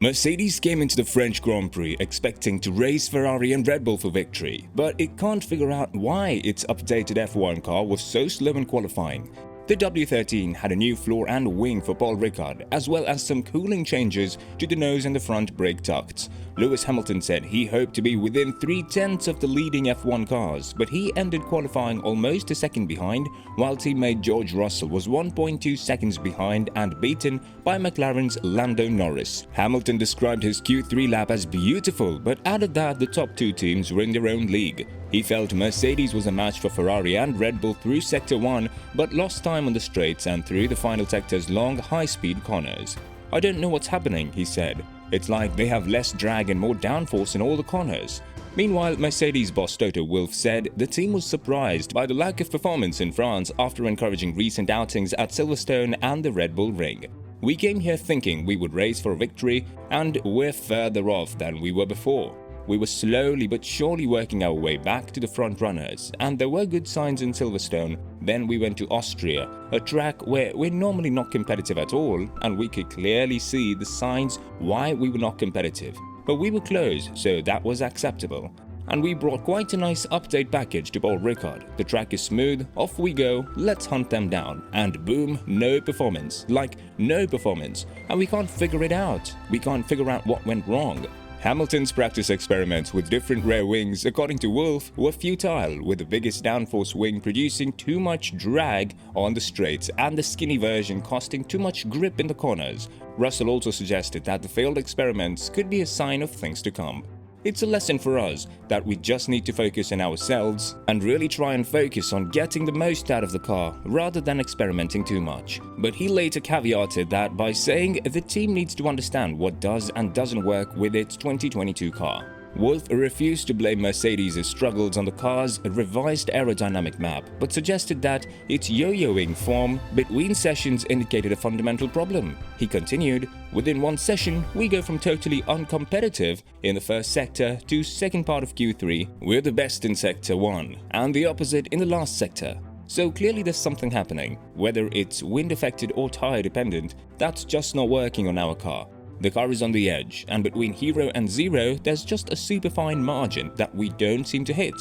Mercedes came into the French Grand Prix expecting to race Ferrari and Red Bull for victory, but it can't figure out why its updated F1 car was so slow in qualifying. The W13 had a new floor and wing for Paul Ricard, as well as some cooling changes to the nose and the front brake ducts. Lewis Hamilton said he hoped to be within 3/10 of the leading F1 cars, but he ended qualifying almost a second behind, while teammate George Russell was 1.2 seconds behind and beaten by McLaren's Lando Norris. Hamilton described his Q3 lap as beautiful, but added that the top two teams were in their own league. He felt Mercedes was a match for Ferrari and Red Bull through Sector 1, but lost time on the straights and through the final sector's long, high-speed corners. "I don't know what's happening," he said. "It's like they have less drag and more downforce in all the corners." Meanwhile, Mercedes boss Toto Wolff said the team was surprised by the lack of performance in France after encouraging recent outings at Silverstone and the Red Bull Ring. "We came here thinking we would race for a victory, and we're further off than we were before. We were slowly but surely working our way back to the front runners, and there were good signs in Silverstone. Then we went to Austria, a track where we're normally not competitive at all, and we could clearly see the signs why we were not competitive. But we were close, so that was acceptable. And we brought quite a nice update package to Paul Ricard. The track is smooth, off we go, let's hunt them down. And boom, no performance. Like, no performance. And we can't figure it out. We can't figure out what went wrong." Hamilton's practice experiments with different rear wings, according to Wolff, were futile, with the biggest downforce wing producing too much drag on the straights and the skinny version costing too much grip in the corners. Russell also suggested that the failed experiments could be a sign of things to come. "It's a lesson for us that we just need to focus on ourselves and really try and focus on getting the most out of the car rather than experimenting too much." But he later caveated that by saying the team needs to understand what does and doesn't work with its 2022 car. Wolff refused to blame Mercedes' struggles on the car's revised aerodynamic map, but suggested that its yo-yoing form between sessions indicated a fundamental problem. He continued, "Within one session, we go from totally uncompetitive in the first sector to second part of Q3, we're the best in Sector 1, and the opposite in the last sector. So clearly there's something happening, whether it's wind-affected or tire-dependent, that's just not working on our car. The car is on the edge, and between hero and zero, there's just a superfine margin that we don't seem to hit."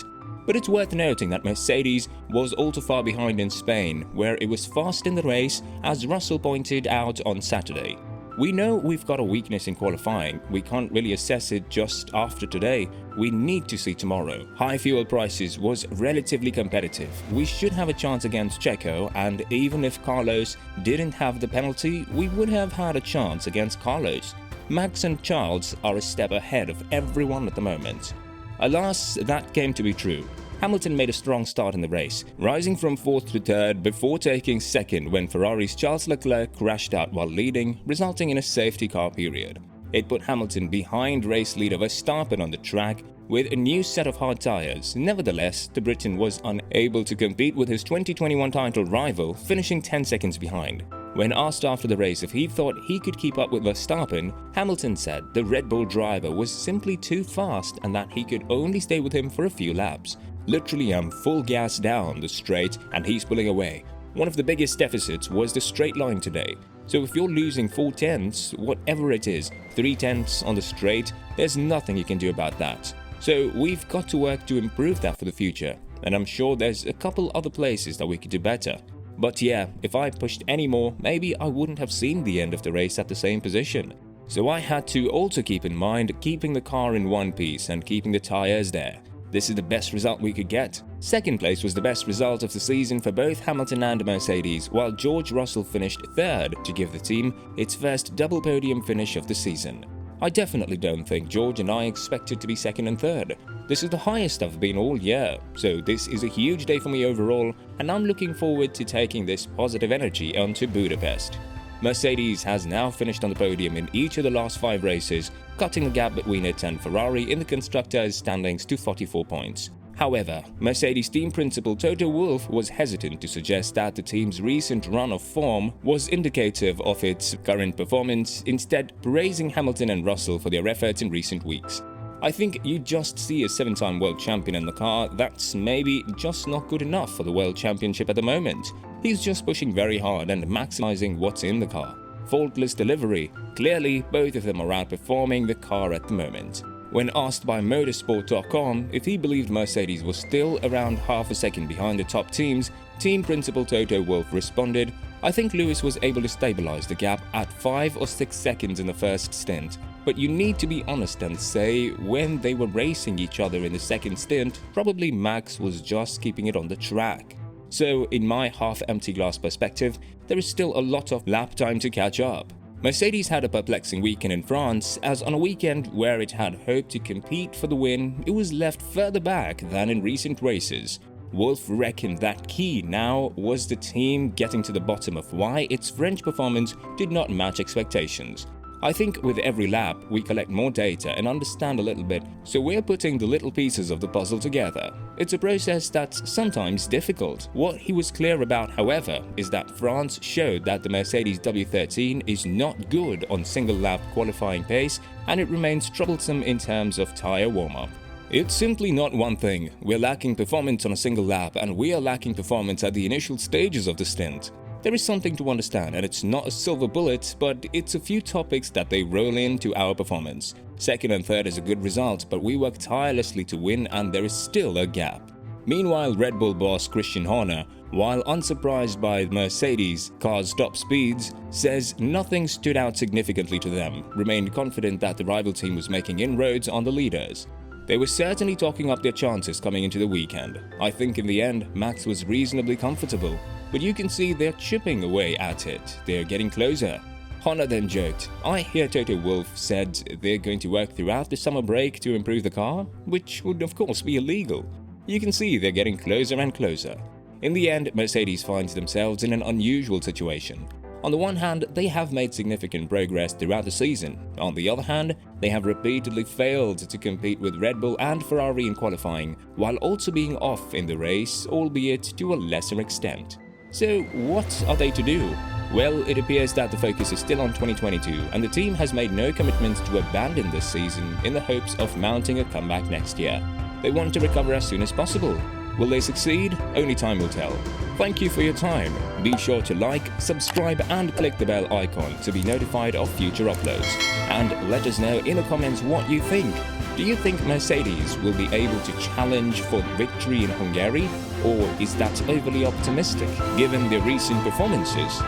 But it's worth noting that Mercedes was all too far behind in Spain, where it was fast in the race, as Russell pointed out on Saturday. "We know we've got a weakness in qualifying. We can't really assess it just after today. We need to see tomorrow. High fuel prices was relatively competitive. We should have a chance against Checo, and even if Carlos didn't have the penalty, we would have had a chance against Carlos. Max and Charles are a step ahead of everyone at the moment." Alas, that came to be true. Hamilton made a strong start in the race, rising from 4th to 3rd before taking 2nd when Ferrari's Charles Leclerc crashed out while leading, resulting in a safety car period. It put Hamilton behind race leader Verstappen on the track with a new set of hard tyres. Nevertheless, the Briton was unable to compete with his 2021 title rival, finishing 10 seconds behind. When asked after the race if he thought he could keep up with Verstappen, Hamilton said the Red Bull driver was simply too fast and that he could only stay with him for a few laps. "Literally, I'm full gas down the straight and he's pulling away. One of the biggest deficits was the straight line today. So if you're losing 4/10, whatever it is, 3/10 on the straight, there's nothing you can do about that. So we've got to work to improve that for the future, and I'm sure there's a couple other places that we could do better. But yeah, if I pushed any more, maybe I wouldn't have seen the end of the race at the same position. So I had to also keep in mind keeping the car in one piece and keeping the tyres there. This is the best result we could get." Second place was the best result of the season for both Hamilton and Mercedes, while George Russell finished 3rd to give the team its first double podium finish of the season. "I definitely don't think George and I expected to be 2nd and 3rd. This is the highest I've been all year, so this is a huge day for me overall, and I'm looking forward to taking this positive energy onto Budapest." Mercedes has now finished on the podium in each of the last 5 races, cutting the gap between it and Ferrari in the constructors' standings to 44 points. However, Mercedes team principal Toto Wolff was hesitant to suggest that the team's recent run of form was indicative of its current performance, instead praising Hamilton and Russell for their efforts in recent weeks. "I think you just see a 7-time world champion in the car that's maybe just not good enough for the world championship at the moment. He's just pushing very hard and maximizing what's in the car. faultless delivery. Clearly, both of them are outperforming the car at the moment. When asked by motorsport.com if he believed Mercedes was still around half a second behind the top teams, team principal Toto Wolff responded, "I think Lewis was able to stabilize the gap at 5 or 6 seconds in the first stint. But you need to be honest and say when they were racing each other in the second stint, probably Max was just keeping it on the track." So, in my half-empty glass perspective, there is still a lot of lap time to catch up. Mercedes had a perplexing weekend in France, as on a weekend where it had hoped to compete for the win, it was left further back than in recent races. Wolff reckoned that key now was the team getting to the bottom of why its French performance did not match expectations. I think with every lap, we collect more data and understand a little bit, so we're putting the little pieces of the puzzle together. It's a process that's sometimes difficult. What he was clear about, however, is that France showed that the Mercedes W13 is not good on single-lap qualifying pace, and it remains troublesome in terms of tyre warm-up. It's simply not one thing. We're lacking performance on a single lap, and we are lacking performance at the initial stages of the stint. There is something to understand, and it's not a silver bullet, but it's a few topics that they roll into our performance. Second and third is a good result, but we work tirelessly to win, and there is still a gap. Meanwhile, Red Bull boss Christian Horner, while unsurprised by Mercedes' car's top speeds, says nothing stood out significantly to them, remained confident that the rival team was making inroads on the leaders. They were certainly talking up their chances coming into the weekend. I think in the end, Max was reasonably comfortable, but you can see they're chipping away at it. They're getting closer. Horner then joked, "I hear Toto Wolff said they're going to work throughout the summer break to improve the car, which would of course be illegal." You can see they're getting closer and closer. In the end, Mercedes finds themselves in an unusual situation. On the one hand, they have made significant progress throughout the season. On the other hand, they have repeatedly failed to compete with Red Bull and Ferrari in qualifying, while also being off in the race, albeit to a lesser extent. So what are they to do? Well, it appears that the focus is still on 2022, and the team has made no commitment to abandon this season in the hopes of mounting a comeback next year. They want to recover as soon as possible. Will they succeed? Only time will tell. Thank you for your time. Be sure to like, subscribe and click the bell icon to be notified of future uploads. And let us know in the comments what you think. Do you think Mercedes will be able to challenge for victory in Hungary? Or is that overly optimistic given their recent performances?